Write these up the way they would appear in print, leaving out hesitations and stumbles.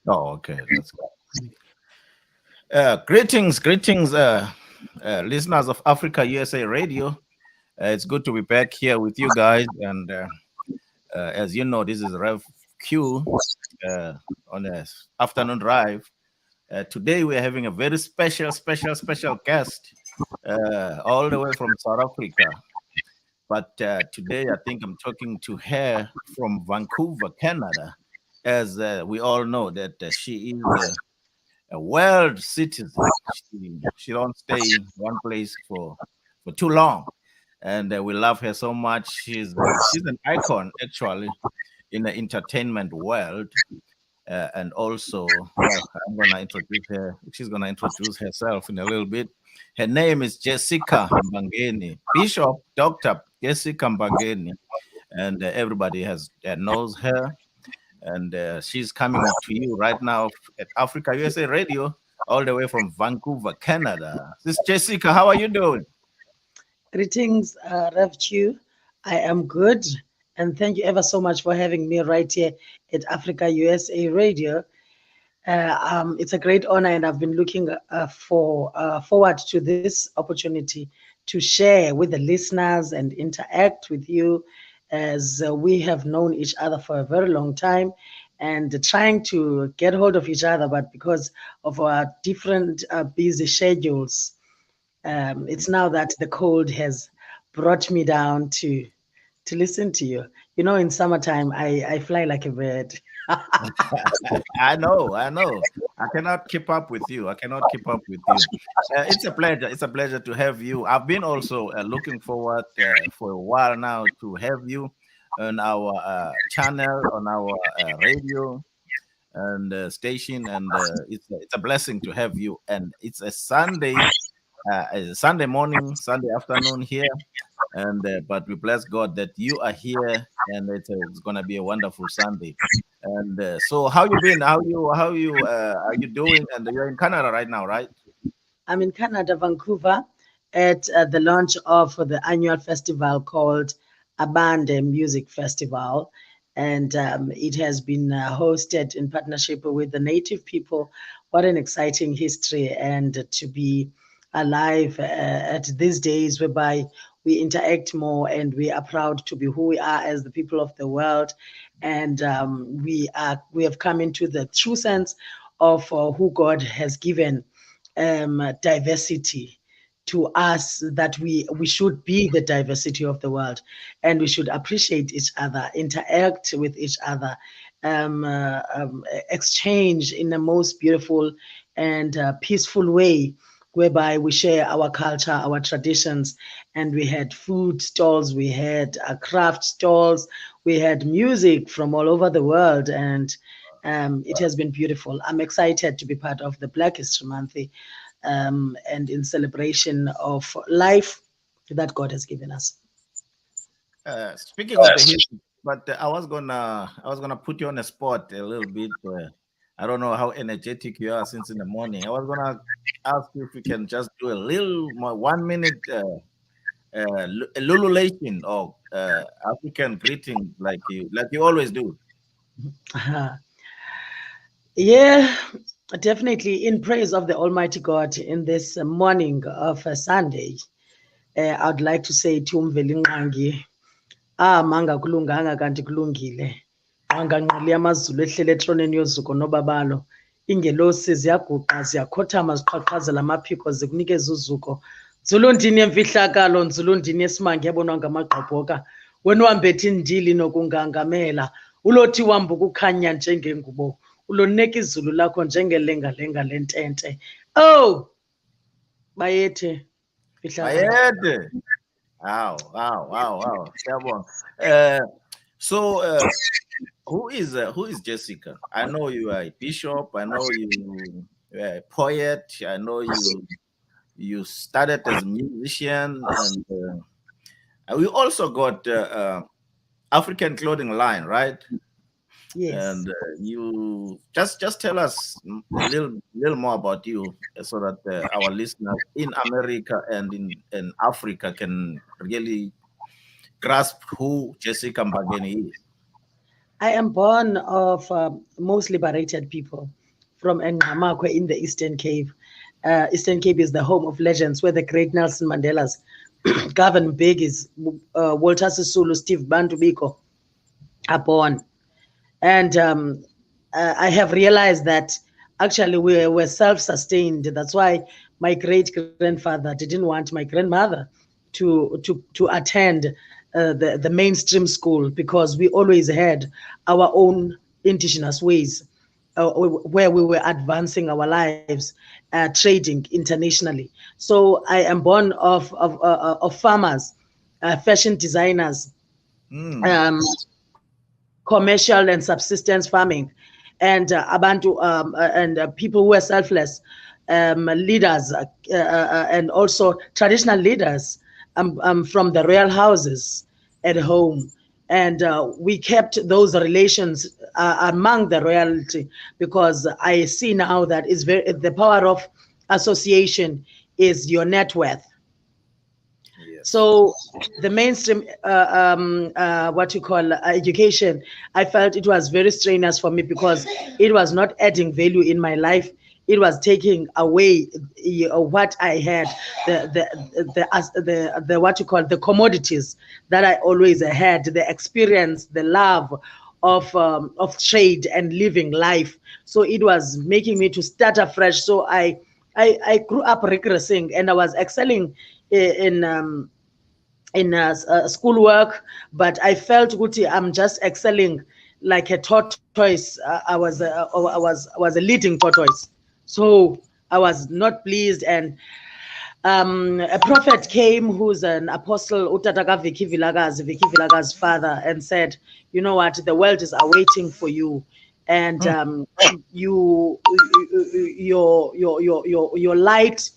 Oh, okay. That's good. Greetings, listeners of Africa USA Radio. It's good to be back here with you guys. And as you know, this is Rev Q uh, on a afternoon drive. Today we are having a very special guest all the way from South Africa. But today I think I'm talking to her from Vancouver, Canada, as we all know that she is a world citizen. She don't stay in one place for too long, and we love her so much. She's an icon actually in the entertainment world, and also, well, I'm gonna introduce her. She's gonna introduce herself in a little bit. Her name is Jessica Mbangeni, Bishop Doctor Jessica Mbangeni, and everybody has knows her, and she's coming to you right now at Africa USA Radio, all the way from Vancouver, Canada. This Jessica, how are you doing? Greetings, Rev Q. I am good, and thank you ever so much for having me right here at Africa USA Radio. It's a great honor, and I've been looking forward to this opportunity to share with the listeners and interact with you, as we have known each other for a very long time and trying to get hold of each other, but because of our different busy schedules, it's now that the cold has brought me down to listen to you. You know, in summertime, I fly like a bird. I know. I cannot keep up with you. I cannot keep up with you. It's a pleasure. It's a pleasure to have you. I've been also looking forward for a while now to have you on our channel, on our radio and station, and it's a blessing to have you. And it's a Sunday morning, Sunday afternoon here, and but we bless God that you are here, and it's gonna be a wonderful Sunday. And so, how you been? How you are you doing? And you're in Canada right now, right? I'm in Canada, Vancouver, at the launch of the annual festival called Abande Music Festival. And it has been hosted in partnership with the native people. What an exciting history, and to be alive at these days whereby we interact more and we are proud to be who we are as the people of the world. And we have come into the true sense of who God has given diversity to us, that we should be the diversity of the world, and we should appreciate each other, interact with each other, exchange in the most beautiful and peaceful way, whereby we share our culture, our traditions. And we had food stalls, we had craft stalls, we had music from all over the world, and it has been beautiful. I'm excited to be part of the Black History Month, and in celebration of life that God has given us. Speaking of the history, but I was gonna put you on a spot a little bit. I don't know how energetic you are since in the morning. I was gonna ask you if you can just do a little more 1 minute lululation or African greeting like you always do. Yeah, definitely in praise of the Almighty God in this morning of a Sunday. I'd like to say to Umvelinqangi, manga kulunganga kanti kulungile. Anganqali amazulu ehlele etroneni yozuko nobabalo. Ingelosi ziyaguqa ziyakhothama ziqhaqhazela amaphiko zikunikeza uzuko. Nzulundini yemfihlakalo, nzulundini yesimanga yabonwa ngamagqabhoka. Wena wambetha indili nokungangamela. Ulothi wamba ukukhanya njengengubo. Uloneka izulu lakho njengelengalenga lentente. Oh, bayethe fihlakalo. Ayede. Wow. Siyabonga. So, who is Jessica? I know you are a bishop. I know you are a poet. I know you started as a musician, and we also got African clothing line, right? Yes. And you just tell us a little more about you, so that our listeners in America and in Africa can really grasp who Jessica Mbangeni is. I am born of most liberated people from Engamakwe in the Eastern Cape. Eastern Cape is the home of legends where the great Nelson Mandela's, Govan Biggies, Walter Sisulu, Steve Bantu Biko are born. And I have realized that actually we were self-sustained. That's why my great grandfather didn't want my grandmother to attend the mainstream school, because we always had our own indigenous ways where we were advancing our lives, trading internationally. So I am born of farmers, fashion designers, Mm. um, commercial and subsistence farming, and abantu, and people who are selfless, leaders, and also traditional leaders, from the royal houses at home. And we kept those relations among the royalty, because I see now that is very, the power of association is your net worth. Yes. So the mainstream, what you call education, I felt it was very strenuous for me, because it was not adding value in my life. It was taking away what I had, the what you call the commodities that I always had, the experience, the love of trade and living life. So it was making me to start afresh. So I grew up regressing, and I was excelling in schoolwork, but I felt Guti, I'm just excelling like a tortoise. I was a leading tortoise, so I was not pleased. And a prophet came, who's an apostle, Utataka Viki Vilaga's father, and said, "You know what? The world is awaiting for you, and Mm. your light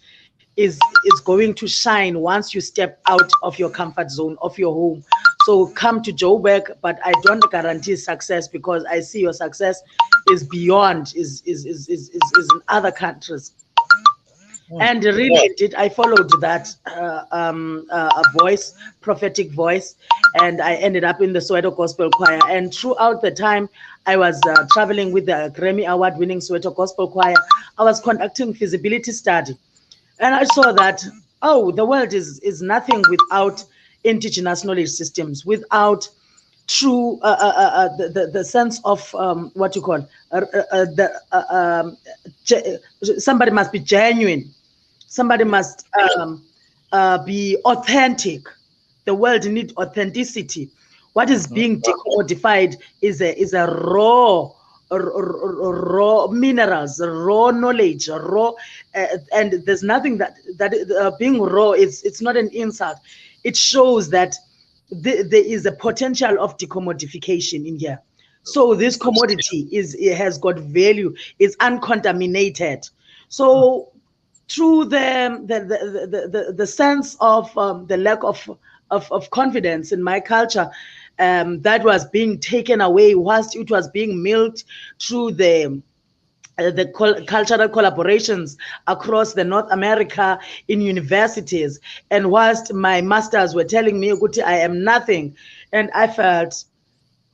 is going to shine once you step out of your comfort zone of your home. So come to Joburg, but I don't guarantee success, because I see your success is beyond, is in other countries." Mm. And really did, I followed that voice, prophetic voice, and I ended up in the Soweto Gospel Choir. And throughout the time I was traveling with the Grammy Award winning Soweto Gospel Choir, I was conducting feasibility study. And I saw that, oh, the world is nothing without indigenous knowledge systems, without true the sense of what you call somebody must be genuine. Somebody Yes. must be authentic. The world needs authenticity. What is Mm. being decommodified is a raw minerals, raw knowledge, raw, and there's nothing that being raw is, it's not an insult. It shows that there is a potential of decommodification in here. So this commodity it has got value, is uncontaminated. So through the sense of the lack of confidence in my culture, that was being taken away whilst it was being milked through the cultural collaborations across the North America in universities. And whilst my masters were telling me, "Guti, I am nothing," and I felt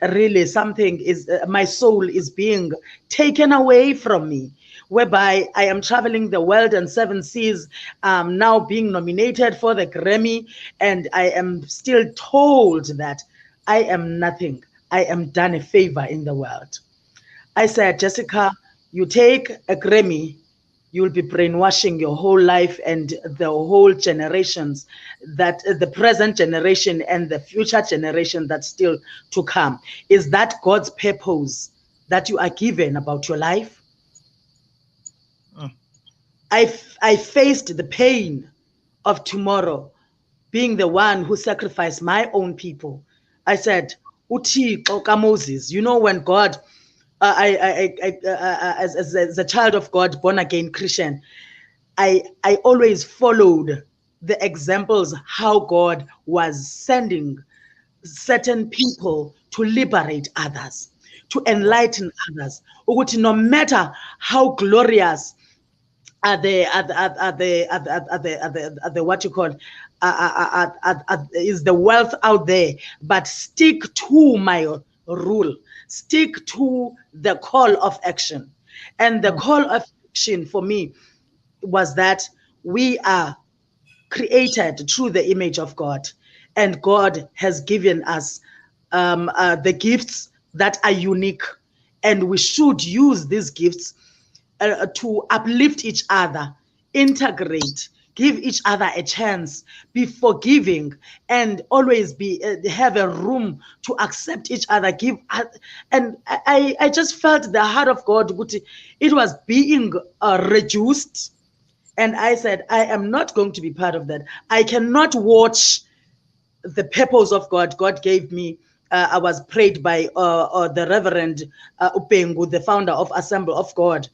really something is, my soul is being taken away from me, whereby I am traveling the world and seven seas, now being nominated for the Grammy, and I am still told that I am nothing. I am done a favor in the world. I said, "Jessica, you take a Grammy, you'll be brainwashing your whole life and the whole generations, that the present generation and the future generation that's still to come. Is that God's purpose that you are given about your life?" Mm. I faced the pain of tomorrow, being the one who sacrificed my own people. I said, "Uthixo kaMoses," you know, when God, as a child of God, born again Christian, I always followed the examples how God was sending certain people to liberate others, to Wow. enlighten others. Ukuthi no matter how glorious are the what you call is the wealth out there, but stick to my rule, stick to the call of action. And the call of action for me was that we are created through the image of God, and God has given us the gifts that are unique, and we should use these gifts to uplift each other, integrate, give each other a chance, be forgiving, and always be have a room to accept each other. And I just felt the heart of God. It was being reduced, and I said, I am not going to be part of that. I cannot watch the purpose of God. God gave me. I was prayed by the Reverend Upengu, the founder of Assembly of God,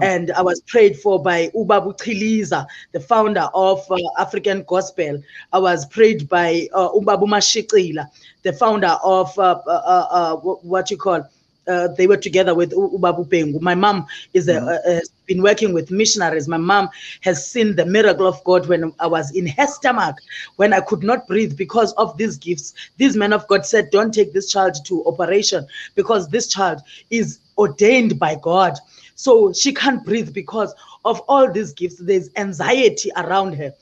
and I was prayed for by Ubabu Chiliza, the founder of African Gospel. I was prayed by Ubabu Mashikila, the founder of what you call. They were together with Ubabu Pengu. My mom has been working with missionaries. My mom has seen the miracle of God when I was in her stomach, when I could not breathe because of these gifts. These men of God said, don't take this child to operation because this child is ordained by God. So she can't breathe because of all these gifts. There's anxiety around her.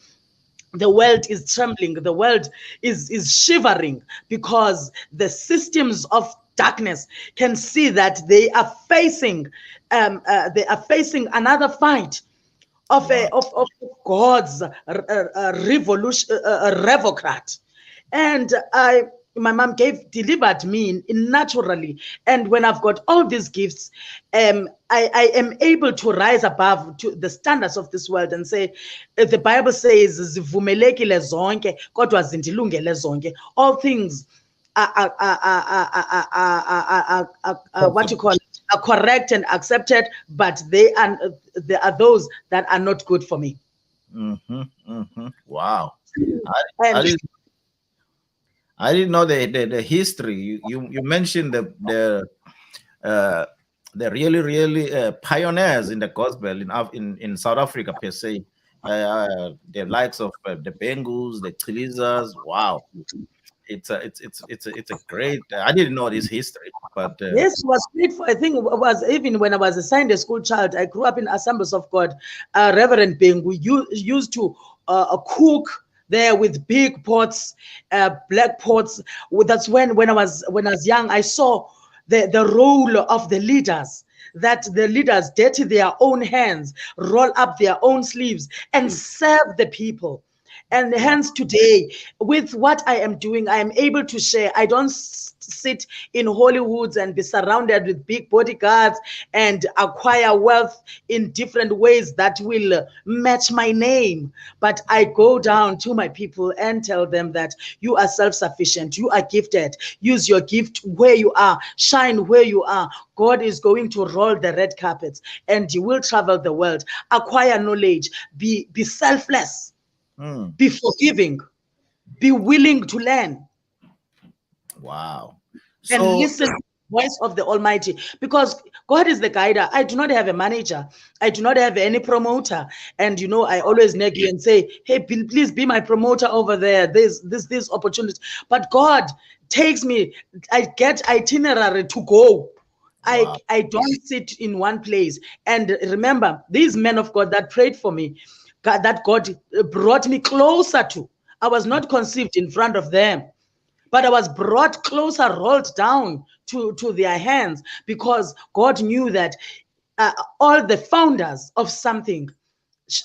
The world is trembling. The world is shivering because the systems of darkness can see that they are facing another fight of Wow. of God's revolution, revocrat. And my mom delivered me naturally. And when I've got all these gifts, I am able to rise above to the standards of this world and say, the Bible says, "Zivumelekile zonke, kodwa zindilungele zonke." All things what you call are correct and accepted, but there are those that are not good for me. Wow. I And didn't I didn't know the history. You mentioned uh, the really pioneers in the gospel in South Africa per se. The likes of the Bengus, the Chilizas. Wow, it's a great. I didn't know this history, but yes, it was great. I think it was even when I was a Sunday school child. I grew up in Assemblies of God. Reverend Bengu used to cook there with big pots, black pots. That's when I was young. I saw the role of the leaders. That the leaders dirty their own hands, roll up their own sleeves, and serve the people. And hence today, with what I am doing, I am able to share. I don't sit in Hollywoods and be surrounded with big bodyguards and acquire wealth in different ways that will match my name. But I go down to my people and tell them that you are self-sufficient, you are gifted. Use your gift where you are, shine where you are. God is going to roll the red carpets and you will travel the world. Acquire knowledge, be selfless. Be forgiving, be willing to learn, wow. and So listen to the voice of the Almighty, because God is the guider. I do not have a manager. I do not have any promoter. And I always nag you and say, hey, please be my promoter over there. There's this opportunity. But God takes me, I get itinerary to go. wow, I don't sit in one place. And remember, these men of God that prayed for me, that God brought me closer to. I was not conceived in front of them, but I was brought closer, rolled down to their hands, because God knew that all the founders of something,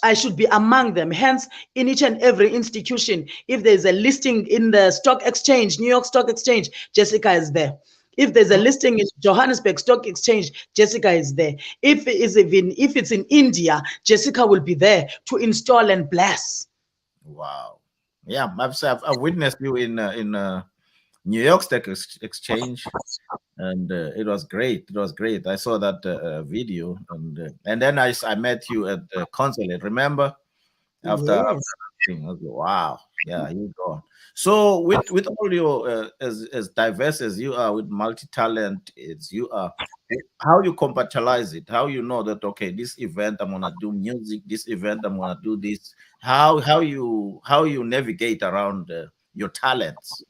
I should be among them. Hence, in each and every institution, if there's a listing in the stock exchange, New York Stock Exchange, Jessica is there. If there's a listing in Johannesburg Stock Exchange, Jessica is there. If it's in India, Jessica will be there to install and bless. wow. Yeah, I've witnessed you in New York Stock Exchange, and it was great. It was great. I saw that video, and then I met you at the consulate. Remember, after Yes. that thing, I was like, wow, yeah, you go. So with all your as diverse as you are, with multi talent as you are, how you compartmentalize it? How you know that okay, this event I'm gonna do music, this event I'm gonna do this. How you navigate around your talents?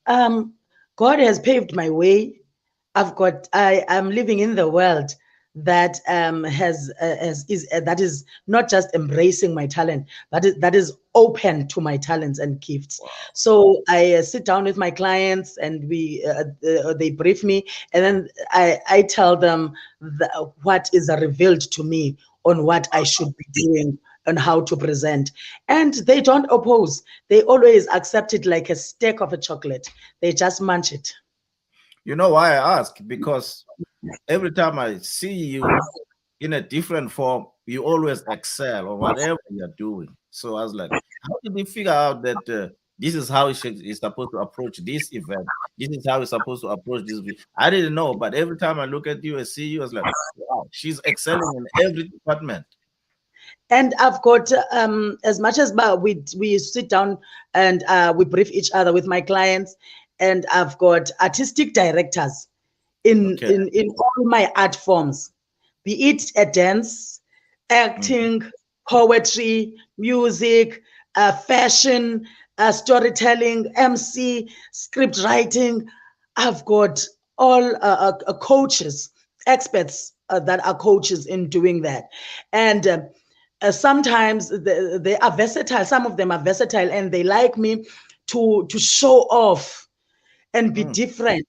Um, God has paved my way. I am living in the world that that is not just embracing my talent, but that is open to my talents and gifts. Wow. So I sit down with my clients, and they brief me, and then I tell them what is revealed to me on what I should be doing and how to present. And they don't oppose. They always accept it like a stick of a chocolate. They just munch it. You know why I ask? Because every time I see you in a different form, you always excel on whatever you're doing. So I was like, how did you figure out that this is how is supposed to approach this event? This is how he's supposed to approach this. I didn't know, but every time I look at you and see you, I was like, wow, she's excelling in every department. And I've got as much as we sit down and we brief each other with my clients, and I've got artistic directors Okay. in all my art forms, be it a dance, Mhm. acting, poetry, music, fashion, storytelling, MC, script writing. I've got all coaches, experts that are coaches in doing that. And sometimes they are versatile. Some of them are versatile, and they like me to show off and be Mm. different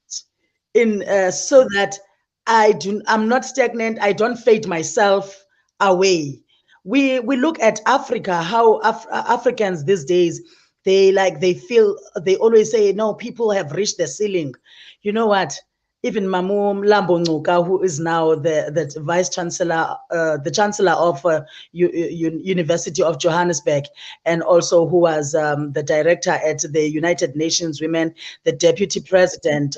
in Yeah. so that I'm not stagnant. I don't fade myself away. We look at Africa, how Africans these days, they always say, no, people have reached the ceiling. You know what? Even Mamu Lambo Ncuka, who is now the vice chancellor, the chancellor of University of Johannesburg, and also who was the director at the United Nations Women, the deputy president,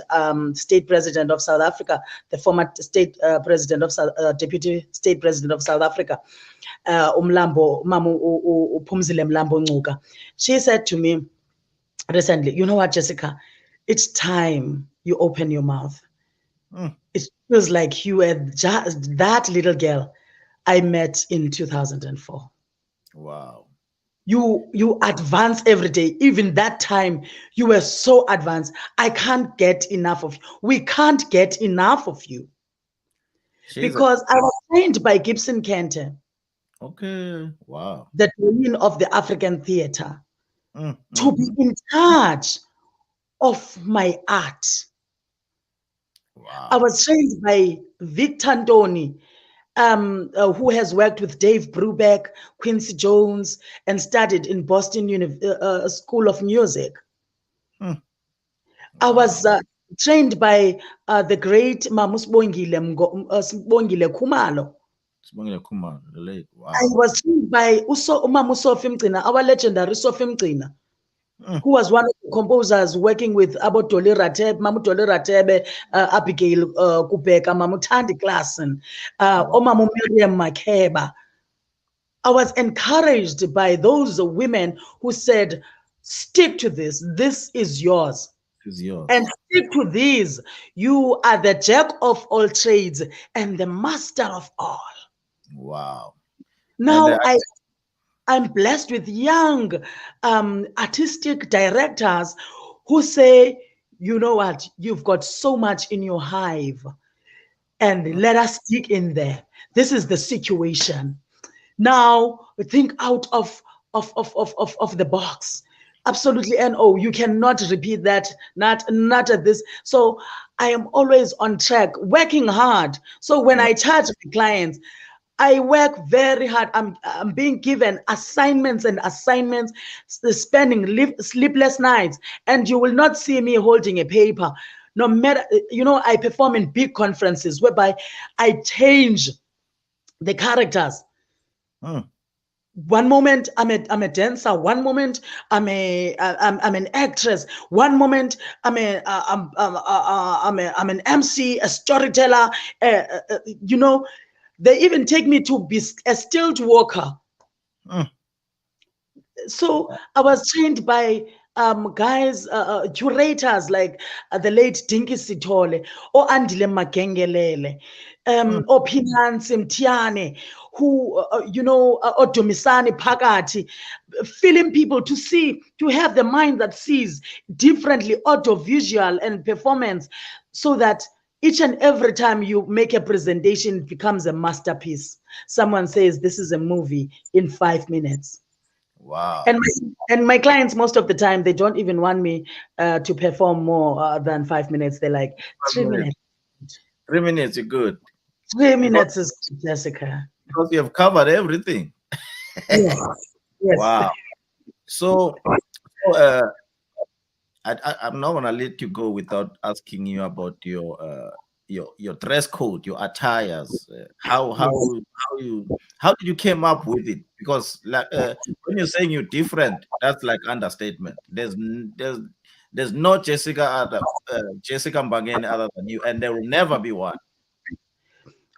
state president of South Africa, the former state president of deputy state president of South Africa, Umlambo Mamu Phumzile Mlambo Ncuka. She said to me recently, you know what, Jessica, it's time you open your mouth. Mm. It feels like you were just that little girl I met in 2004. Wow. You advance every day. Even that time, you were so advanced. I can't get enough of you. We can't get enough of you, She's a because I was trained by Gibson Kente, okay. Wow. the dean of the African theater, Mm, to mm, be mm. in charge of my art. I Wow. was trained by Victor Ntoni, who has worked with Dave Brubeck, Quincy Jones, and studied in Boston School of Music. Mm. I Wow. was trained by the great Mamus Bongile Kumalo. Sibongile Kumar, the late. I Wow. was trained by Mamu Sofi Mgcina, our legendary Sofi Mgcina, Mm. who was one of the composers working with Abodoli Ratebe, Mamu Doli Ratebe, Abigail Kubeka, Mamu Tandi Klassen, Wow. Omamu Miriam Makeba. I was encouraged by those women who said, stick to this. This is yours. It's And yours. stick to these. You are the jack of all trades and the master of all. Wow. And Now I'm blessed with young artistic directors who say, you know what, you've got so much in your hive, and mm, let us stick in there. This is the situation. Now think out of the box. Absolutely. And oh, you cannot repeat that, not at this. So I am always on track, working hard. So when wow. I charge my clients, I work very hard. I'm being given assignments and assignments, spending sleepless nights, and you will not see me holding a paper. No matter, I perform in big conferences whereby I change the characters. Mm. One moment I'm a dancer. One moment I'm an actress. One moment I'm an MC, a storyteller. You know, they even take me to be a stilt walker. Mm. So I was trained by guys, curators like the late Dinky Sitole or Andile Magengelele, Mm. or Pinansi Mtiane, who, or Domisani Pagati, filling people to have the mind that sees differently, audiovisual and performance, so that Each and every time you make a presentation, it becomes a masterpiece. Someone says this is a movie in 5 minutes. Wow. And my clients, most of the time, they don't even want me to perform more than 5 minutes. They're like, 3 minutes. 3 minutes, you're good. 3 minutes is good, Jessica. Because you have covered everything. Yes, yes. Wow. So, I'm not gonna let you go without asking you about your dress code, your attires. Yes. How did you came up with it? Because like when you're saying you're different, that's like understatement. There's no Jessica Mbangeni other than you, and there will never be one.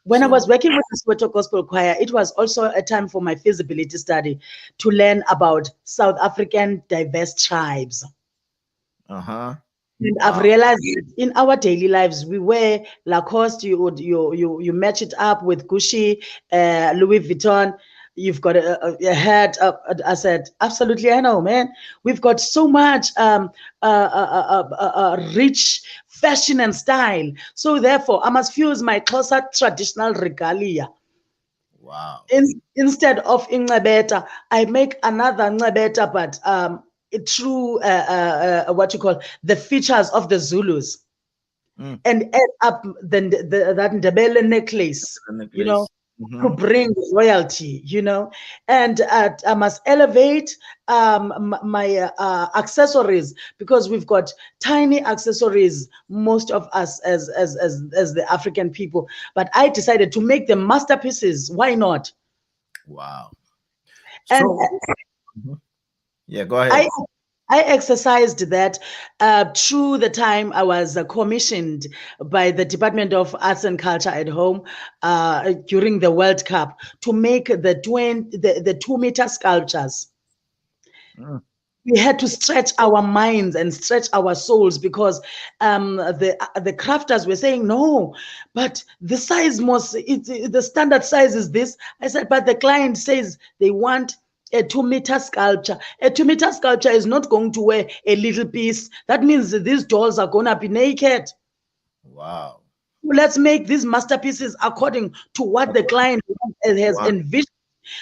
When I was So working with the Soweto Gospel Choir, it was also a time for my feasibility study to learn about South African diverse tribes. And I've wow. realized that in our daily lives, we wear Lacoste, you match it up with Gucci, Louis Vuitton. You've got a hat. I said, absolutely, I know, man. We've got so much rich fashion and style. So therefore, I must fuse my closer traditional regalia. Wow. Instead of Ncebeta, I make another Ncebeta, but through what you call the features of the Zulus, Mm, and add up that Ndebele necklace, the you know, necklace. to Hmm. bring royalty, and I must elevate my accessories, because we've got tiny accessories, most of us as the African people. But I decided to make them masterpieces. Why not? Wow. And So mhm. Yeah, go I ahead. I exercised that through the time I was commissioned by the Department of Arts and Culture at home during the World Cup to make the 2 meter sculptures. Mm, We had to stretch our minds and stretch our souls, because the crafters were saying no, but the size the standard size is this. I said, but the client says they want a 2 meter sculpture. A 2 meter sculpture is not going to wear a little piece. That means that these dolls are going to be naked. wow. Let's make these masterpieces according to what the client has Wow. envisioned.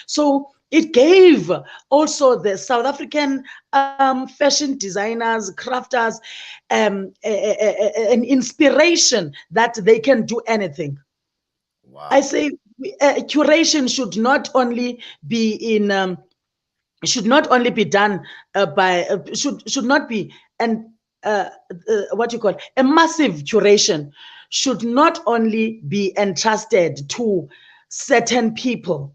So it gave also the South African fashion designers, crafters, an inspiration that they can do anything. I Wow. say curation should not only be done by should not be and what you call a massive curation should not only be entrusted to certain people.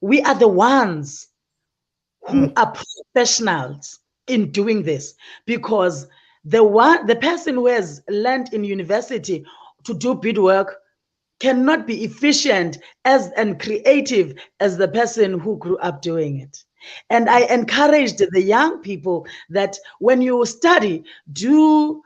We are the ones who Mm, are professionals in doing this, because the person who has learned in university to do beadwork cannot be efficient as and creative as the person who grew up doing it. And I encouraged the young people that when you study, do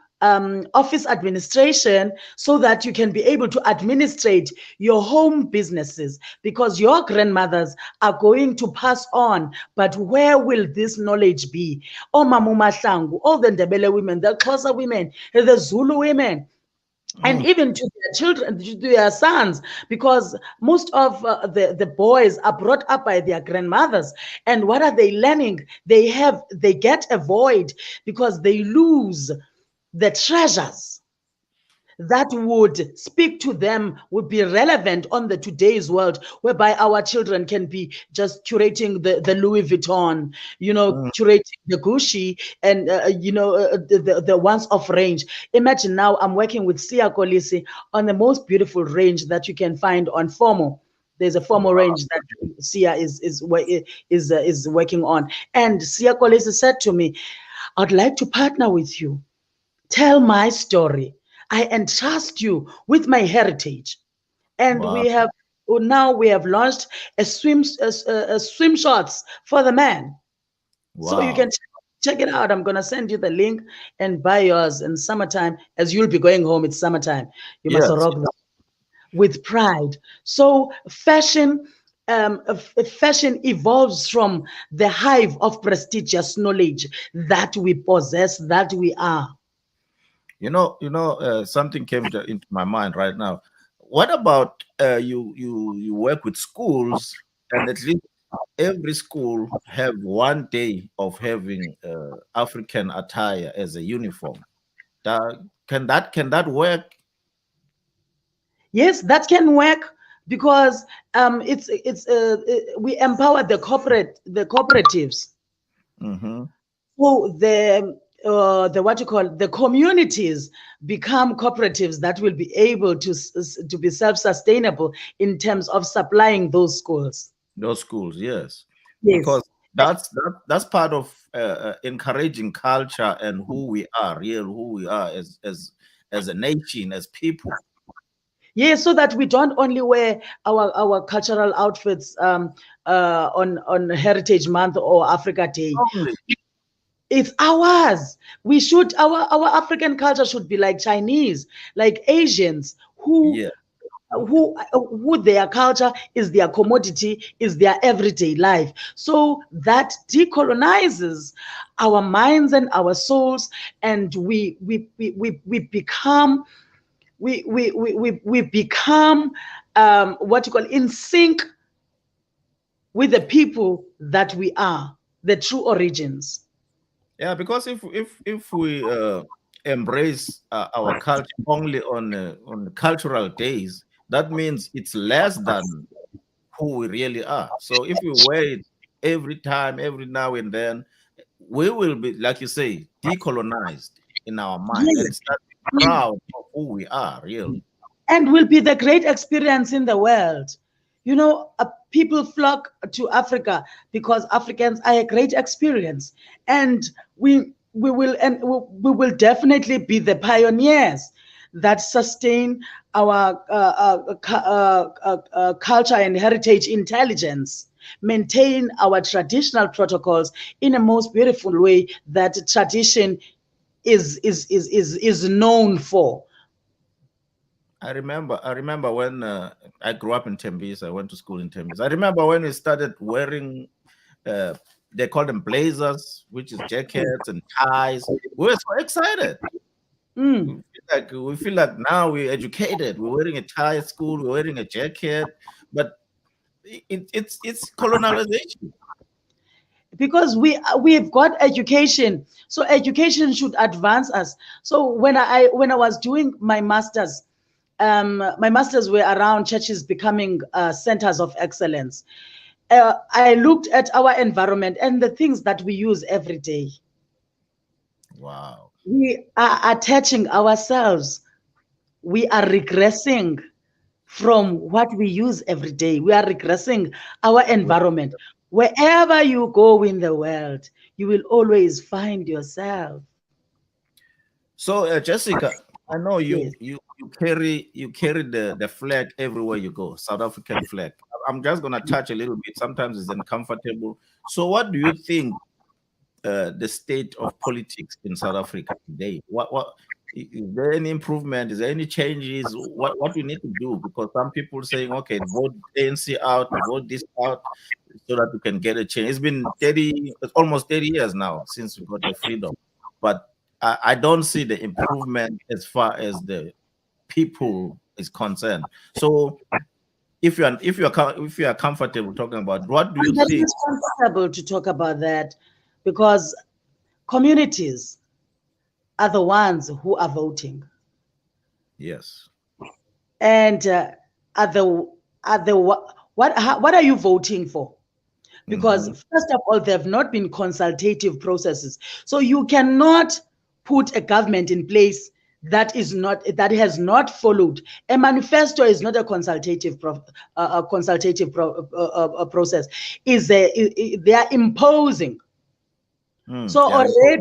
office administration, so that you can be able to administrate your home businesses, because your grandmothers are going to pass on. But where will this knowledge be? Oh, Mamu Mahlangu, all the Ndebele women, the Xhosa women, the Zulu women, and mm. even to their children, to their sons, because most of the boys are brought up by their grandmothers. And what are they learning? They get a void, because they lose the treasures that would speak to them, would be relevant on the today's world, whereby our children can be just curating the Louis Vuitton, Mm. curating the Gucci, and the ones of range. Imagine now I'm working with Sia Kolisi on the most beautiful range that you can find on Formal. There's a formal range that Sia is working on, and Sia Kolisi said to me, "I'd like to partner with you. Tell my story. I entrust you with my heritage." And Wow. we have launched a swim shorts for the man. So you Wow. can check it out. I'm gonna send you the link and buy yours in summertime, as you'll be going home. It's summertime. You must Yes. rock that with pride. So fashion evolves from the hive of prestigious knowledge that we possess, that we are. Something came into my mind right now. What about you work with schools, and at least every school have one day of having African attire as a uniform. Can that work? Yes, that can work because we empower the cooperatives. Hmm. So the what you call the communities become cooperatives that will be able to be self-sustainable in terms of supplying those schools. Those schools, yes, Yes. because that's part of encouraging culture and who we are as a nation, as people. Yes, so that we don't only wear our cultural outfits on Heritage Month or Africa Day. Only, It's ours. We should our African culture should be like Chinese, like Asians yeah. who their culture is their commodity, is their everyday life. So that decolonizes our minds and our souls, and we become we become what you call in sync with the people that we are, the true origins. Yeah, because if we embrace our culture only on cultural days, that means it's less than who we really are. So if we wear it every time, every now and then, we will be, like you say, decolonized in our mind Yes. and start proud of who we are, really. And will be the great experience in the world. People flock to Africa because Africans are a great experience, and we will definitely be the pioneers that sustain our culture and heritage intelligence, maintain our traditional protocols in a most beautiful way that tradition is known for. I remember when I grew up in Tembis. I went to school in Tembis. I remember when we started wearing, uh, they call them blazers, which is jackets and ties. We were so excited. Mm. We feel like now we're educated. We're wearing a tie at school. We're wearing a jacket, but it's colonization. Because we've got education, so education should advance us. So when I was doing my masters were around churches becoming centers of excellence. I looked at our environment and the things that we use every day. Wow. We are attaching ourselves, we are regressing from what we use every day. We are regressing our environment. Wherever you go in the world, you will always find yourself. So, Jessica, I know Yes. you carry the flag everywhere you go, South African flag. I'm just gonna touch a little bit. Sometimes it's uncomfortable. So, what do you think the state of politics in South Africa today? Is there any improvement? Is there any changes? What we need to do? Because some people saying, okay, vote ANC out, vote this out, so that we can get a change. It's been it's almost 30 years now since we got the freedom, but I don't see the improvement as far as the people is concerned. So if you are comfortable talking about, what do you And that think? is comfortable to talk about that because communities are the ones who are voting, Yes. and what are you voting for? Because Hmm. first of all, there have not been consultative processes, so you cannot put a government in place that has not followed a manifesto. Is not a consultative process. They are imposing. So Yeah.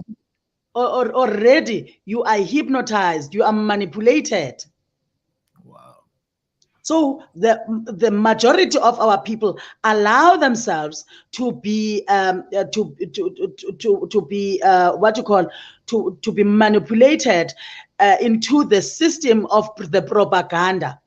already you are hypnotized, you are manipulated. Wow. So the majority of our people allow themselves to be to be what you call to be manipulated into the system of the propaganda.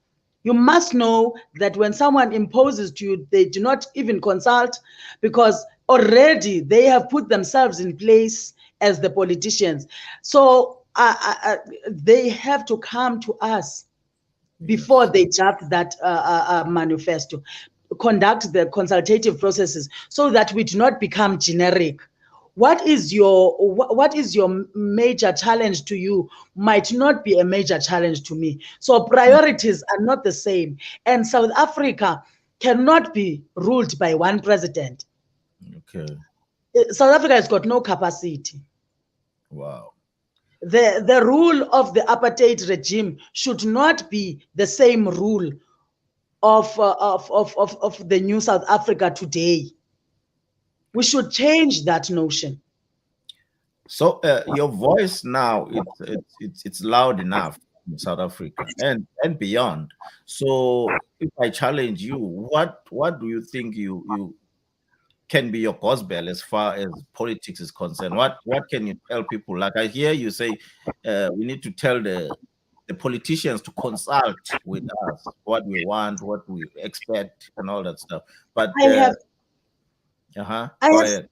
You must know that when someone imposes to you, they do not even consult, because already they have put themselves in place as the politicians. So they have to come to us before Yes. they draft that manifesto, conduct the consultative processes so that we do not become generic. What is your major challenge to you might not be a major challenge to me. So Mm. priorities are not the same, and South Africa cannot be ruled by one president. Okay. South Africa has got no capacity. Wow. The rule of the apartheid regime should not be the same rule of the new South Africa today. We should change that notion. So your voice now it's loud enough in South Africa and beyond. So if I challenge you, what do you think you can be your gospel as far as politics is concerned? What can you tell people? Like I hear you say, we need to tell the politicians to consult with us what we want, what we expect, and all that stuff. But I have I go have ahead.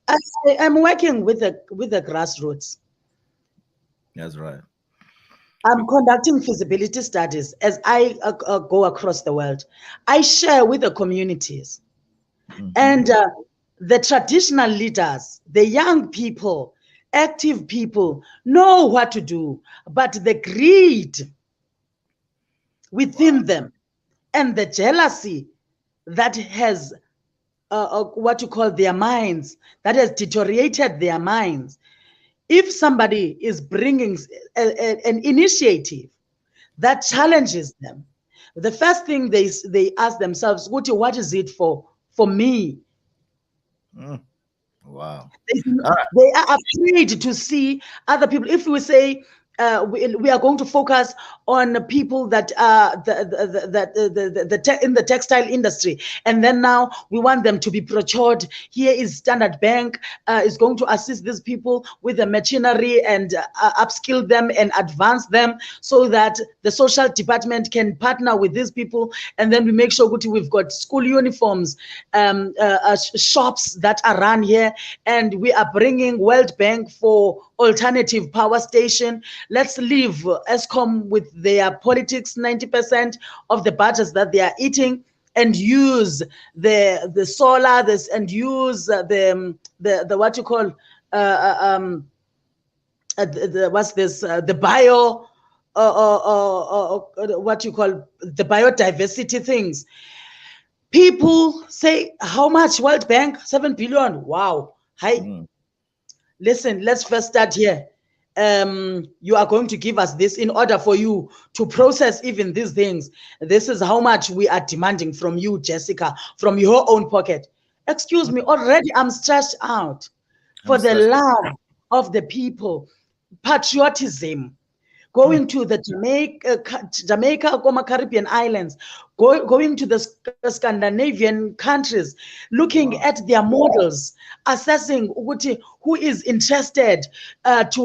I'm working with the grassroots. That's right. I'm conducting feasibility studies as I go across the world. I share with the communities Hmm. and the traditional leaders, the young people, active people know what to do, but the greed Wow. within them and the jealousy that has what you call their minds, that has deteriorated their minds. If somebody is bringing an initiative that challenges them, the first thing they ask themselves, what is it for me? Mm. Wow. They, All right. they are afraid to see other people. If we say we are going to focus on people that are in the textile industry, and then now we want them to be procured. Here is Standard Bank is going to assist these people with the machinery and upskill them and advance them so that the social department can partner with these people, and then we make sure we've got school uniforms, shops that are run here, and we are bringing World Bank for alternative power station. Let's leave ESCOM with their politics, 90% of the budgets that they are eating, and use the solar this and use the what you call what's this the bio what you call the biodiversity things. People say, how much? World Bank 7 billion. Wow. Hi. Mm. Listen, let's first start here. You are going to give us this in order for you to process even these things. This is how much we are demanding from you, Jessica, from your own pocket. Excuse me, already I'm stressed out. I'm For the stressed. love of the people, patriotism, Mm. going to the Jamaica, Caribbean islands, going to the Scandinavian countries, looking Wow. at their models, assessing who is interested, to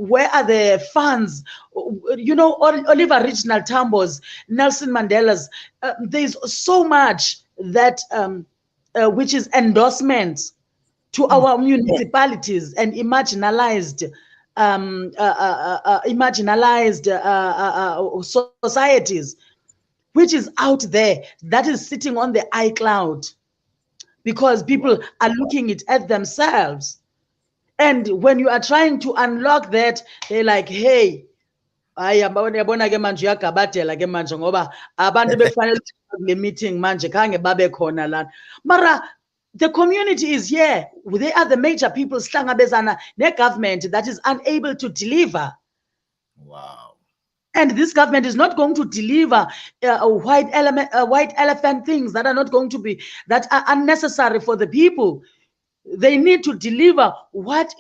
where are the funds. Oliver Reginald Tambo's, Nelson Mandela's. There's so much that which is endorsements to Mm. our municipalities and marginalized societies, which is out there, that is sitting on the iCloud, because Wow. people are looking it at themselves. And when you are trying to unlock that, they're like, hey, hayi yabona ke manje uyagabatela ke manje ngoba abantu bekufanele kule meeting manje khange babe khona lana. Mara the community is here. They are the major people sihlangabezana ne-government that is unable to deliver. Wow. And this government is not going to deliver white elephant things that are not going to be, that are unnecessary for the people. They need to deliver what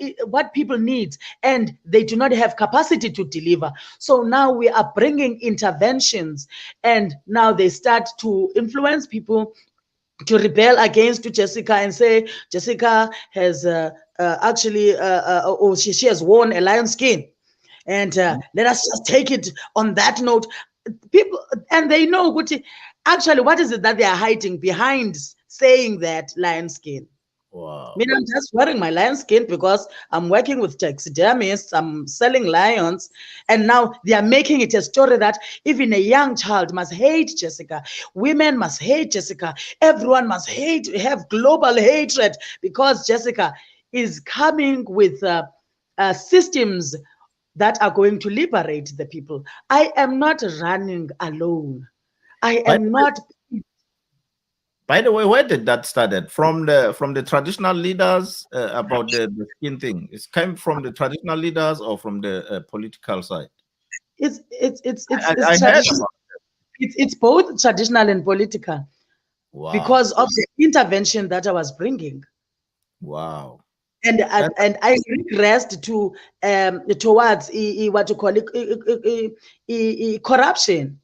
people need, and they do not have capacity to deliver. So now we are bringing interventions, and now they start to influence people to rebel against Jessica and say Jessica has actually or she has worn a lion skin, and let us just take it on that note. People, and they know actually what is it that they are hiding behind saying that lion skin. Wow. mean, I'm just wearing my lion skin because I'm working with taxidermists, I'm selling lions, and now they are making it a story that even a young child must hate Jessica. Women must hate Jessica. Everyone must hate, have global hatred because Jessica is coming with systems that are going to liberate the people. I am not running alone. I By the am way, not. where did that started? From the traditional leaders about the skin thing. It came from the traditional leaders or from the political side. It's I heard traditional. about. It's both traditional and political Wow. because of the intervention that I was bringing. Wow. And And I regressed to towards what you call it corruption.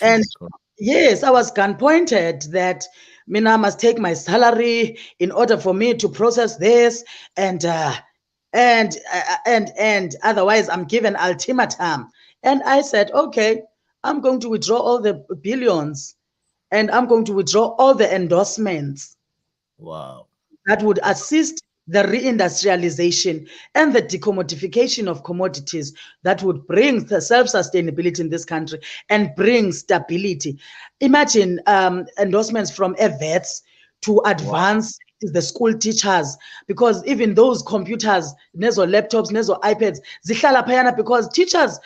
And corruption. yes, I was gunpointed that Mina must take my salary in order for me to process this, and and otherwise I'm given ultimatum. And I said, okay, I'm going to withdraw all the billions, and I'm going to withdraw all the endorsements Wow. that would assist the reindustrialization and the decommodification of commodities that would bring the self-sustainability in this country and bring stability. Imagine endorsements from vets to Wow. advance the school teachers, because even those computers, nezo laptops, nezo iPads, zihlala phayana because teachers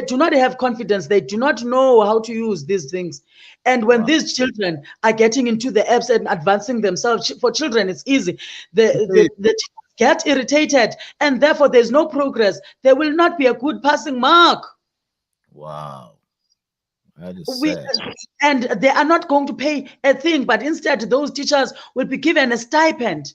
do not have confidence. They do not know how to use these things. And when Wow. these children are getting into the apps and advancing themselves, for children, it's easy. You The, see, the teachers get irritated, and therefore there's no progress. There will not be a good passing mark. wow. That is We sad. and they are not going to pay a thing, but instead those teachers will be given a stipend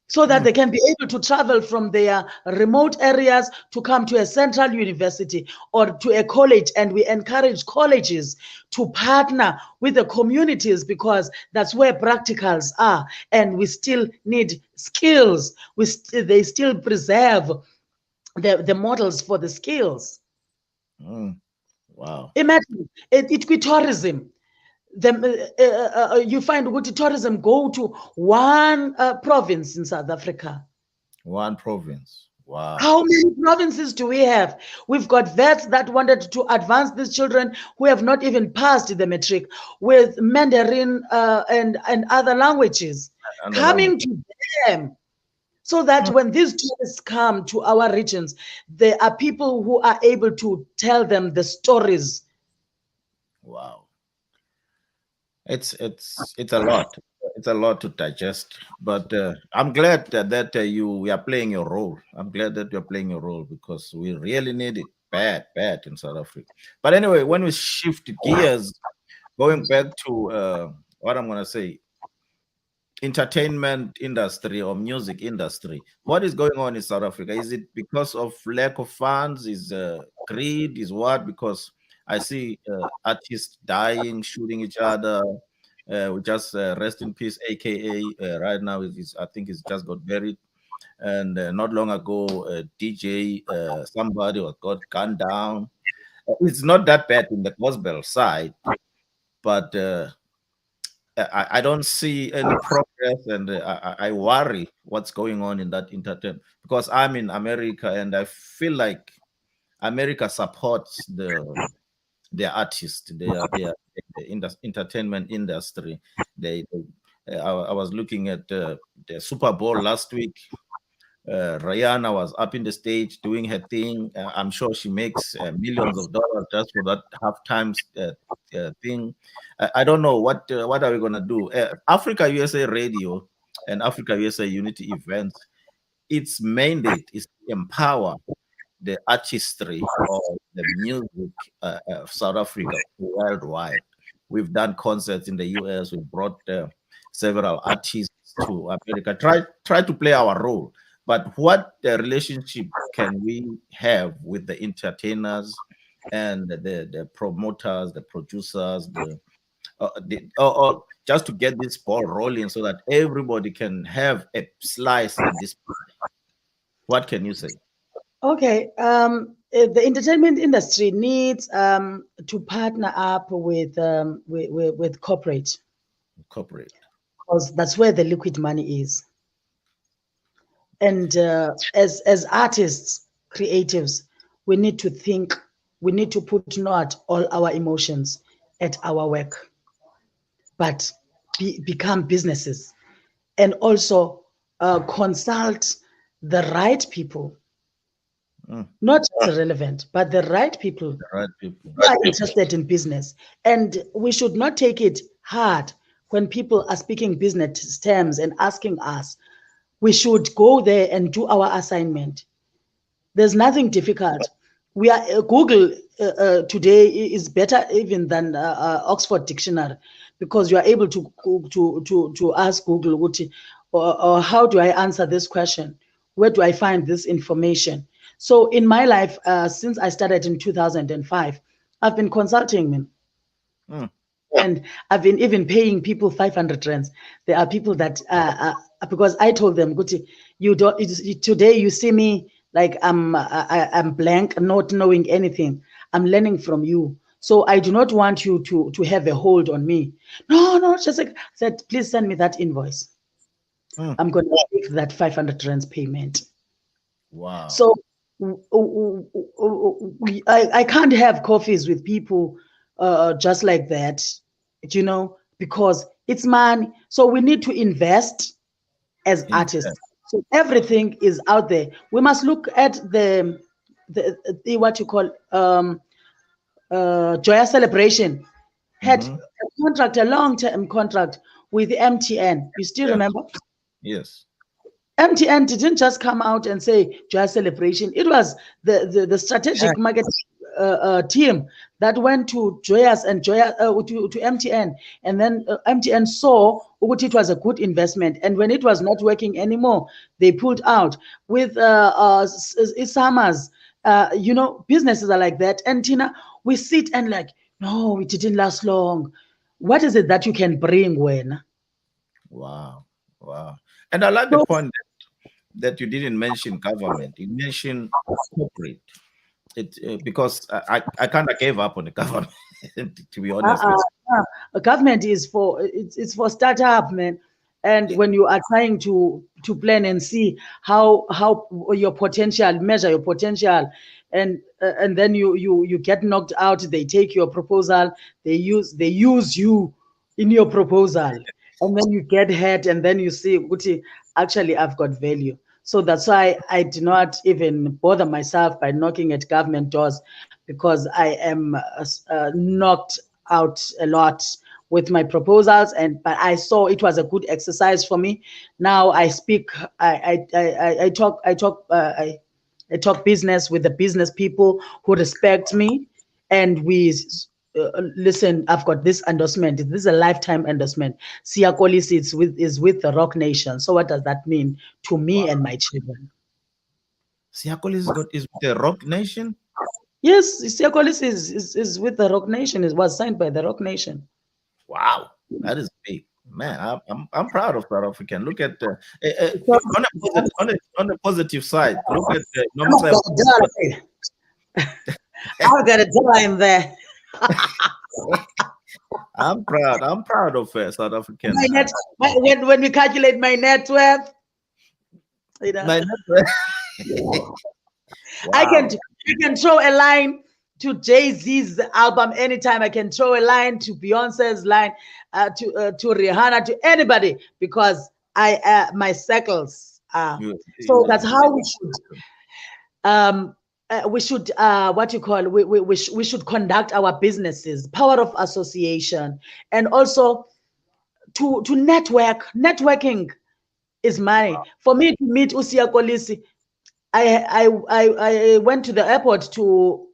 so that Mm. they can be able to travel from their remote areas to come to a central university or to a college. And we encourage colleges to partner with the communities because that's where practicals are, and we still need skills. They still preserve the models for the skills. Mm. Wow. Imagine tourism. You find good tourism go to one province in South Africa. One province. Wow. How many provinces do we have? We've got vets that wanted to advance these children who have not even passed the matric with Mandarin and other languages And the language. coming to them, so that Mm. when these tourists come to our regions, there are people who are able to tell them the stories. Wow. It's a lot. It's a lot to digest. But I'm glad that you we are playing your role. I'm glad that you're playing your role because we really need it bad in South Africa. But anyway, when we shift gears, going back to what I'm gonna say, entertainment industry or music industry, what is going on in South Africa? Is it because of lack of funds? Is greed? Is what? Because I see artists dying, shooting each other. We just rest in peace, aka right now is I think it's just got buried, and not long ago, DJ somebody was got gunned down. It's not that bad in the gospel side, but I don't see any progress, and I worry what's going on in that entertainment because I'm in America, and I feel like America supports their artists, their entertainment industry. I was looking at the Super Bowl last week. Rihanna was up in the stage doing her thing. I'm sure she makes millions of dollars just for that halftime thing. I don't know what are we gonna do. Africa USA Radio and Africa USA Unity events. Its mandate is to empower the artistry of the music of South Africa worldwide. We've done concerts in the US. We've brought several artists to America. Try to play our role. But what relationship can we have with the entertainers and the promoters, the producers, or just to get this ball rolling so that everybody can have a slice in this? What can you say? Okay, the entertainment industry needs to partner up with corporate. Corporate. because that's where the liquid money is. And as artists, creatives, we need to think, we need to put not all our emotions at our work, but become businesses, and also consult the right people, Mm. not just relevant, but the right people The right people. who are interested in business. And we should not take it hard when people are speaking business terms and asking us. We should go there and do our assignment. There's nothing difficult. We are Google today is better even than Oxford Dictionary, because you are able to ask Google, or how do I answer this question? Where do I find this information? So in my life, since I started in 2005, I've been consulting, Mm. and I've been even paying people 500 rands. There are people that because I told them, Guti, you don't today you see me like I'm blank, not knowing anything. I'm learning from you. So I do not want you to have a hold on me. No, no, just like I said, please send me that invoice. Mm. I'm going to take that 500 rands payment. Wow. So I can't have coffees with people just like that, because it's money. So we need to invest as artists. Invest. So everything is out there. We must look at the what you call Joya Celebration had Mm-hmm. a contract, a long-term contract with MTN. You still Yes. remember? Yes. MTN didn't just come out and say Joy Celebration. It was the strategic market team that went to Joyous and to MTN, and then MTN saw what it was a good investment. And when it was not working anymore, they pulled out. With Summers, businesses are like that. And Tina, we sit and like, no, it didn't last long. What is it that you can bring when? Wow. Wow. And I like the So, point that you didn't mention government. You mentioned corporate. It because I kind of gave up on the government, to be honest with a government is for it's for startup, man. And you. when you are trying to plan and see how your potential, measure your potential, and then you get knocked out, they take your proposal, they use you in your proposal, and then you get hurt, and then you see, Guti, actually I've got value. So that's why I do not even bother myself by knocking at government doors, because I am knocked out a lot with my proposals, and but I saw it was a good exercise for me. Now I speak, I talk business with the business people who respect me, and we listen. I've got this endorsement. This is a lifetime endorsement. Siakolis is with the Rock Nation. So what does that mean to me Wow. and my children? Siakol is with the Rock Nation. Yes, Siakolis is with the Rock Nation. It was signed by the Rock Nation. Wow, that is big, man. I'm proud of South African. Look at the So, on the positive side. Look at the I'm normal. got a dollar in there. I'm proud. I'm proud of South My African. net, when we calculate my net worth, you know, My network. I can Wow. I can throw a line to Jay-Z's album anytime. I can throw a line to Beyonce's line, to Rihanna, to anybody, because I my circles are. So that's how um we should what you call we should conduct our businesses. Power of association, and also to network. Networking is money. For me to meet Usia Kolisi, I went to the airport to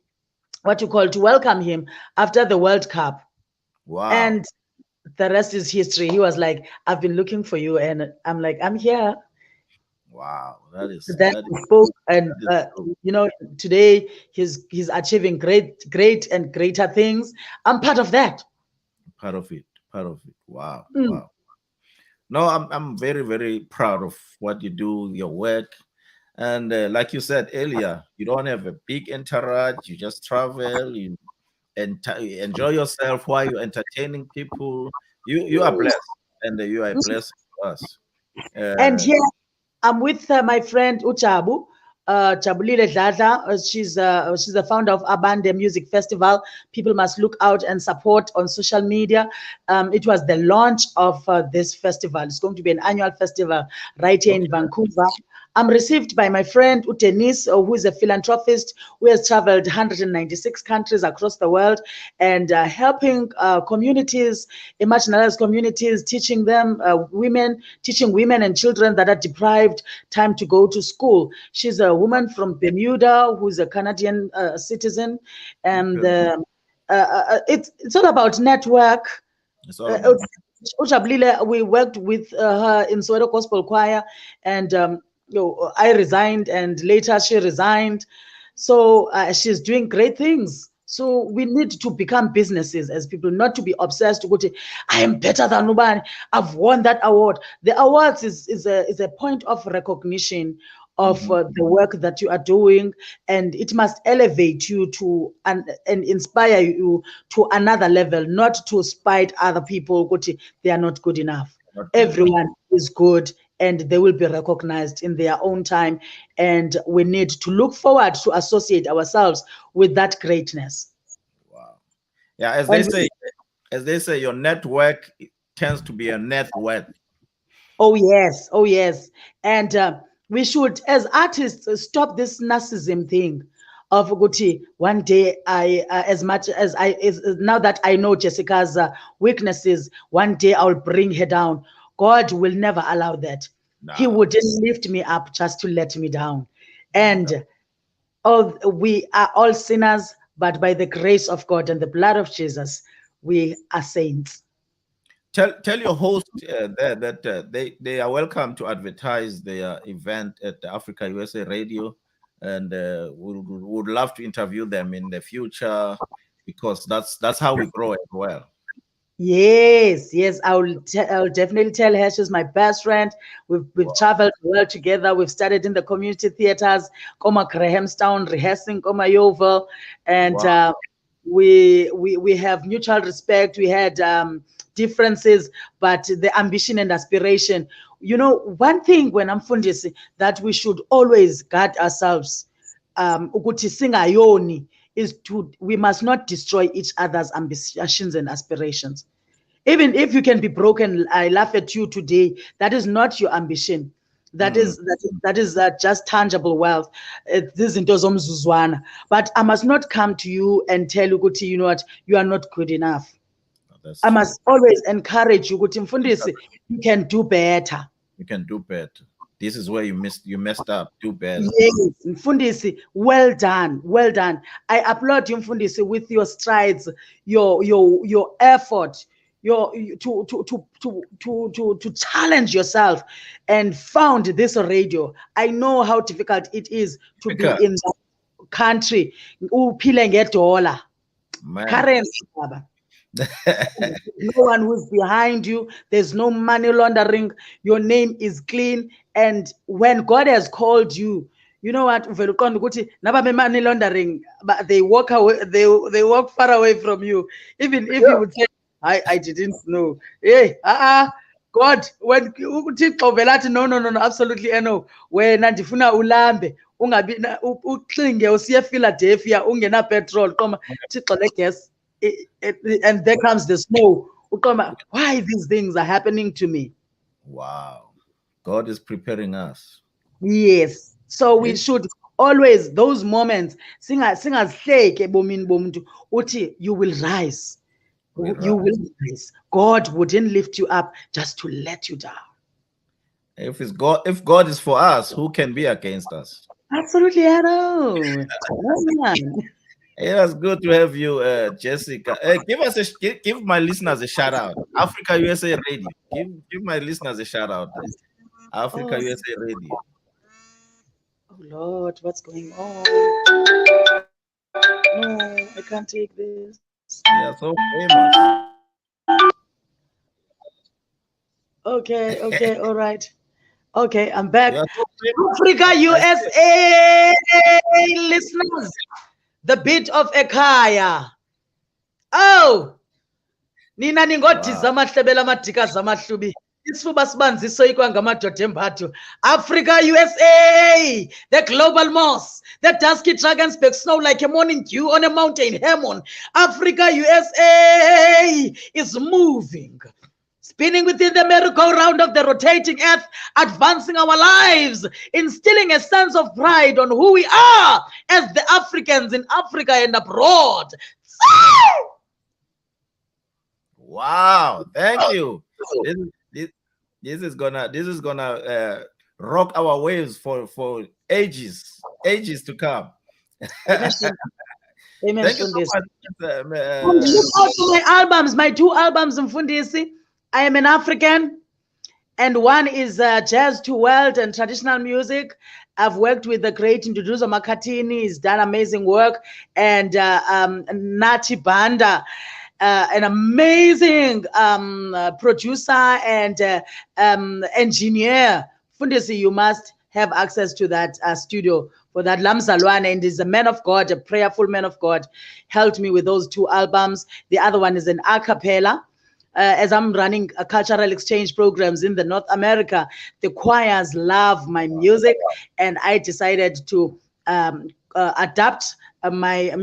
what you call to welcome him after the World Cup, Wow. and the rest is history. He was like, "I've been looking for you," and I'm like, "I'm here." Wow. Then we spoke, and that is true. today he's achieving great and greater things. I'm part of that. Part of it. Part of it. Wow. Mm. Wow. No, I'm very, very proud of what you do, your work. And like you said earlier, you don't have a big entourage. You just travel, you enjoy yourself while you're entertaining people. You are blessed. and you are a blessing to us. And Uh, here I'm with my friend Uchabu, Jabulile Dladla. She's the founder of Abande Music Festival. People must look out and support on social media. It was the launch of this festival. It's going to be an annual festival right here in okay. Vancouver. I'm received by my friend Utenis, who is a philanthropist who has traveled 196 countries across the world and helping communities, marginalized communities, teaching them, teaching women and children that are deprived time to go to school. She's a woman from Bermuda who's a Canadian citizen, and Okay. it's all about network. It's all about Ujabulile, we worked with her in Soweto Gospel Choir, and I resigned, and later she resigned. So she's doing great things. So we need to become businesses as people, not to be obsessed to go to, I am better than nobody. I've won that award. The awards is a point of recognition of mhm. the work that you are doing, and it must elevate you to and inspire you to another level, not to spite other people. They are not good enough. Not good enough. Everyone is good, and they will be recognized in their own time. And we need to look forward to associate ourselves with that greatness. Wow. Yeah, And as they say, your network tends to be a net worth. oh yes, oh yes, and we should, as artists, stop this narcissism thing of Guti. One day, as much as now that I know Jessica's weaknesses, one day I'll bring her down. God will never allow that. He Nah, wouldn't lift me up just to let me down. no. And we are all sinners, but by the grace of God and the blood of Jesus, we are saints. Tell your host there that they are welcome to advertise their event at the Africa USA Radio, and would love to interview them in the future because that's how we grow as well. Yes, yes, I will definitely tell her she's my best friend. We've Wow. traveled well together. We've studied in the community theaters, Koma Grahamstown, rehearsing Koma Yeovil, and Wow. we have mutual respect. We had differences, but the ambition and aspiration. You know, one thing when I'm fundisi that we should always guard ourselves, ukuthi singayoni, is to we must not destroy each other's ambitions and aspirations. Even if you can be broken, I laugh at you today. That is not your ambition. That Mm, is just tangible wealth. Zizinto zomzuzwana. But I must not come to you and tell you, Guti, you know what, you are not good enough. that's I true. must always encourage you, Guti Mfundisi, you can do better. You can do better. This is where you messed up. Do better. Yes, Mfundisi, well done, well done. I applaud you, Mfundisi, with your strides, your effort, to challenge yourself, and found this radio. I know how difficult it is to be Because in the country. Uphile ngedola, man, currency, baba. No one who's behind you. There's no money laundering. Your name is clean. And when God has called you, you know what? Uvela uqonda ukuthi naba money laundering, but they walk away. They walk far away from you. Even if you would say, I didn't know. Hey, God, when uThixo vele athi no, no, no, no, absolutely no. Wena ndifuna ulambe. Ungabi uxinge usiye Philadelphia ungena petrol qoma Thixo le gas, and there comes the snow. Why these things are happening to me? wow. God is preparing us. Yes. So we It, should always, those moments, singazihleki ebomini bomuntu, uthi you will rise. we You rise. will rise. God wouldn't lift you up just to let you down. If God is for us, who can be against us? Absolutely, I know. Come on. It was good to have you, Jessica. Give my listeners a shout out. Africa USA Radio. Give my listeners a shout out. Africa Oh, USA Radio. oh Lord, what's going on? No, I can't take this. Yeah, so famous. Okay, all right. Okay, I'm back. You are so famous. Africa, I see. USA listeners, the beat of Ekaya. Oh, Nina ningodisa amahlebela amadikazi amahlubi. Isifuba sibanziso ikwangamadoda embatho. Africa USA, the global moss, the dusky Drakensberg snow like a morning dew on a mountain Hermon. Africa USA is moving, spinning within the merry-go-round of the rotating earth, advancing our lives, instilling a sense of pride on who we are as the Africans in Africa and abroad. Wow, thank you. This is gonna rock our waves for ages to come. Amen. Thank you so much. Look out for my albums, my 2 albums, Mfundisi. I am an African, and one is jazz to world and traditional music. I've worked with the great Nduduzo Makatini. He's done amazing work, and Nati Banda, an amazing producer and engineer. Fundisi, you must have access to that studio for that. Lamzalwane, and is a man of God, a prayerful man of God, helped me with those 2 albums. The other one is an a cappella. As I'm running cultural exchange programs in the North America, the choirs love my music, and I decided to adapt my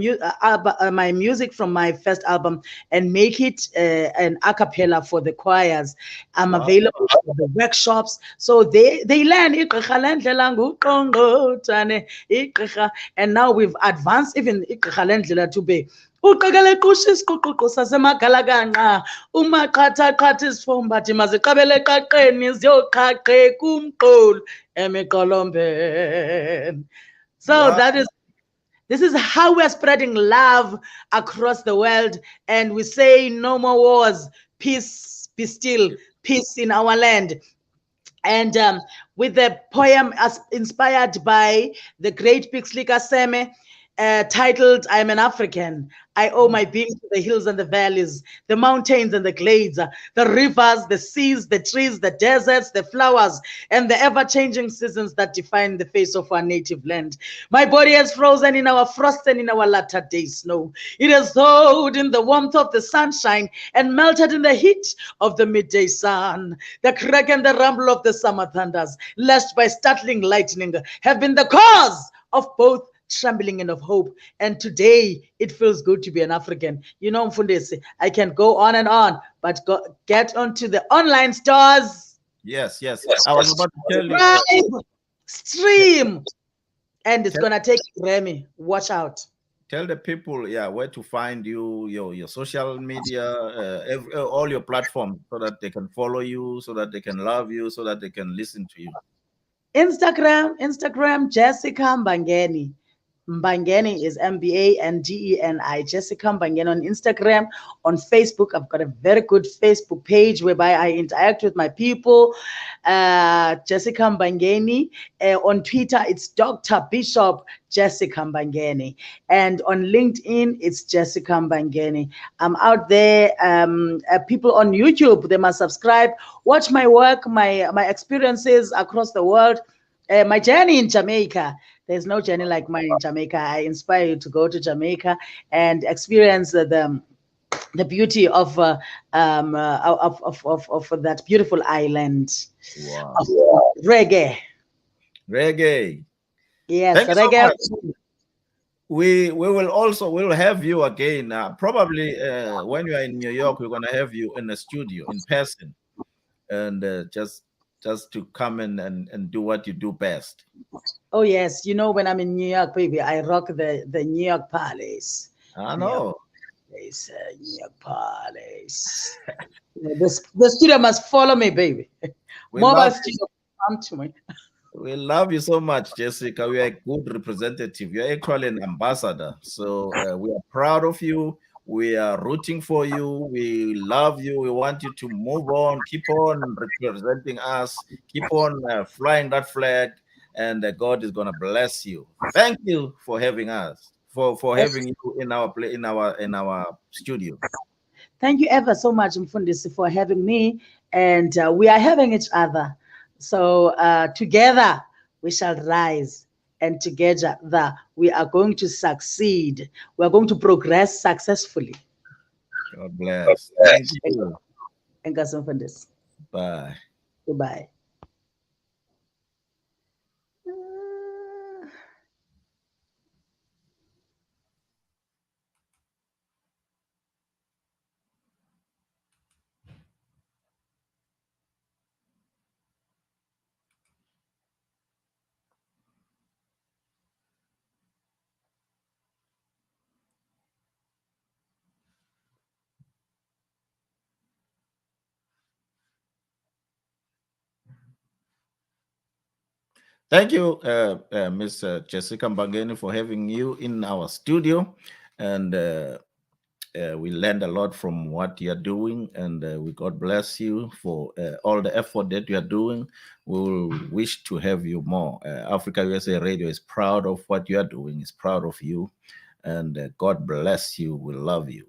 music from my first album and make it an a cappella for the choirs. I'm available for the workshops, so they learn. And now we've advanced even to be uqekele qusha isiquququ sasemagalakanqa umaqhathaqhatha isifombathi maziqabele eqaqeni ziyoqhaqe kumqulu emiqolombeni. So this is how we're spreading love across the world, and we say no more wars, peace be still, peace in our land. And with the poem inspired by the great Pixley Kaseme, titled I Am an African. I owe my being to the hills and the valleys, the mountains and the glades, the rivers, the seas, the trees, the deserts, the flowers, and the ever-changing seasons that define the face of our native land. My body has frozen in our frost and in our latter-day snow. It has thawed in the warmth of the sunshine and melted in the heat of the midday sun. The crack and the rumble of the summer thunders, lashed by startling lightning, have been the cause of both trembling and of hope. And today it feels good to be an African. You know, Mfundisi, I can go on and on, but get onto the online stores. Yes. I was about to tell you. Stream. And it's gonna take Grammy. Watch out. Tell the people, where to find you, your social media, all your platforms, so that they can follow you, so that they can love you, so that they can listen to you. Instagram, Jessica Mbangeni. Mbangeni is Mbangeni. Jessica Mbangeni on Instagram. On Facebook, I've got a very good Facebook page whereby I interact with my people. Jessica Mbangeni. On Twitter, it's Dr. Bishop Jessica Mbangeni. And on LinkedIn, it's Jessica Mbangeni. I'm out there. People on YouTube, they must subscribe, watch my work, my experiences across the world. My journey in Jamaica. There's no journey like mine in Jamaica. I inspire you to go to Jamaica and experience the beauty of that beautiful island. Wow. Of reggae. Yes, thank reggae. So we'll have you again. Probably when you are in New York, we're gonna have you in the studio in person, and just to come in and do what you do best. Oh yes, you know, when I'm in New York, baby, I rock the New York Palace. I know. New York Palace. The studio must follow me, baby. Mobile studio, come to me. We love you so much, Jessica. We are a good representative. You're actually an ambassador. So we are proud of you. We are rooting for you. We love you. We want you to move on, keep on representing us, keep on flying that flag, and God is going to bless you. Thank you for having us, for having you in our studio. Thank you ever so much, Mfundisi, for having me, and we are having each other. So together we shall rise, and together we are going to succeed. We are going to progress successfully. God bless. Thank you. Enkasim for this. Bye. Goodbye. Thank you, Miss Jessica Mbangeni, for having you in our studio. And we learned a lot from what you're doing. And we God bless you for all the effort that you are doing. We will wish to have you more. Africa USA Radio is proud of what you are doing, is proud of you. And God bless you. We love you.